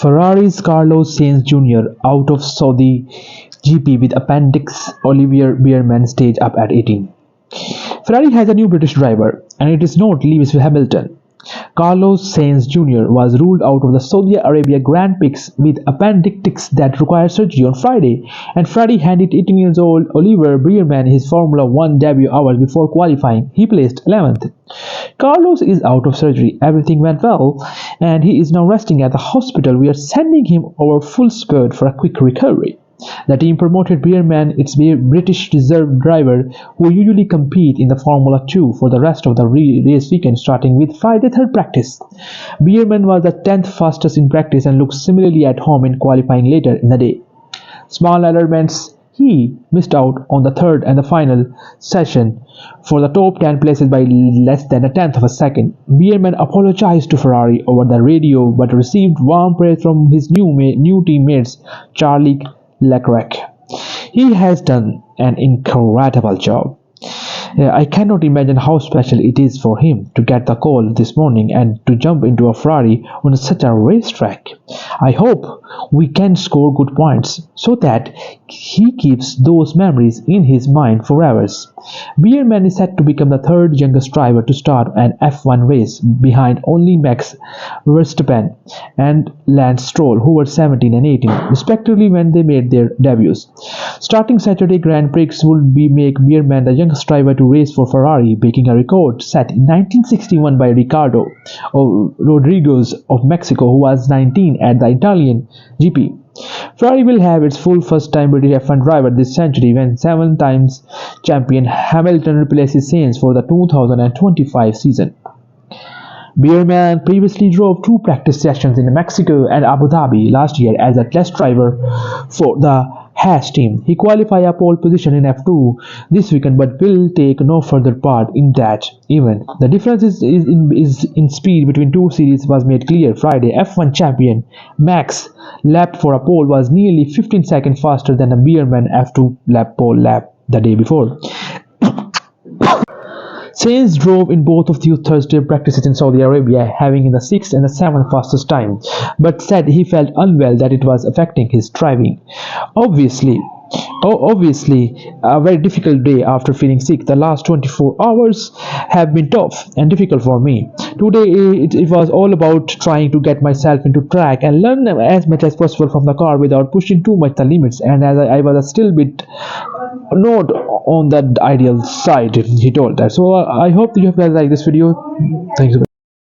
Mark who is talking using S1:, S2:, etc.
S1: Ferrari's Carlos Sainz Jr. out of Saudi GP with appendicitis. Olivier Biermann stage up at 18. Ferrari has a new British driver, and it is not Lewis Hamilton. Carlos Sainz Jr. was ruled out of the Saudi Arabia Grand Prix with appendicitis that required surgery on Friday, and Ferrari handed 18-year-old Olivier Biermann his Formula One debut hours before qualifying. He placed 11th. Carlos is out of surgery. Everything went well, and he is now resting at the hospital. We are sending him over full speed for a quick recovery. The team promoted Biermann, its British reserve driver, who usually compete in the Formula 2 for the rest of the race weekend, starting with Friday third practice. Biermann was the 10th fastest in practice and looked similarly at home in qualifying later in the day. Small elements. He missed out on the third and the final session for the top 10 places by less than a tenth of a second. Biermann apologized to Ferrari over the radio but received warm praise from his new teammates Charles LECRERC. He has done an incredible job. I cannot imagine how special it is for him to get the call this morning and to jump into a Ferrari on such a racetrack. I hope we can score good points so that he keeps those memories in his mind forever. Biermann is set to become the third youngest driver to start an F1 race, behind only Max Verstappen and Lance Stroll, who were 17 and 18 respectively when they made their debuts. Starting Saturday Grand Prix would make Biermann the youngest driver to race for Ferrari, breaking a record set in 1961 by Ricardo Rodriguez of Mexico, who was 19 at the Italian GP. Ferrari will have its full first-time British F1 driver this century when 7 times champion Hamilton replaces Sainz for the 2025 season. Biermann previously drove 2 practice sessions in Mexico and Abu Dhabi last year as a test driver for the Haas team. He qualified a pole position in F2 this weekend but will take no further part in that event. The difference is in speed between 2 series was made clear Friday. F1 champion Max lapped for a pole was nearly 15 seconds faster than a Biermann F2 pole lap the day before. Sainz drove in both of the Thursday practices in Saudi Arabia, having in the 6th and the 7th fastest time, but said he felt unwell, that it was affecting his driving. Obviously, a very difficult day after feeling sick. The last 24 hours have been tough and difficult for me. Today it was all about trying to get myself into track and learn as much as possible from the car without pushing too much the limits, and as I was still bit not on that ideal side, he told that. So I hope that you guys like this video. Thank you.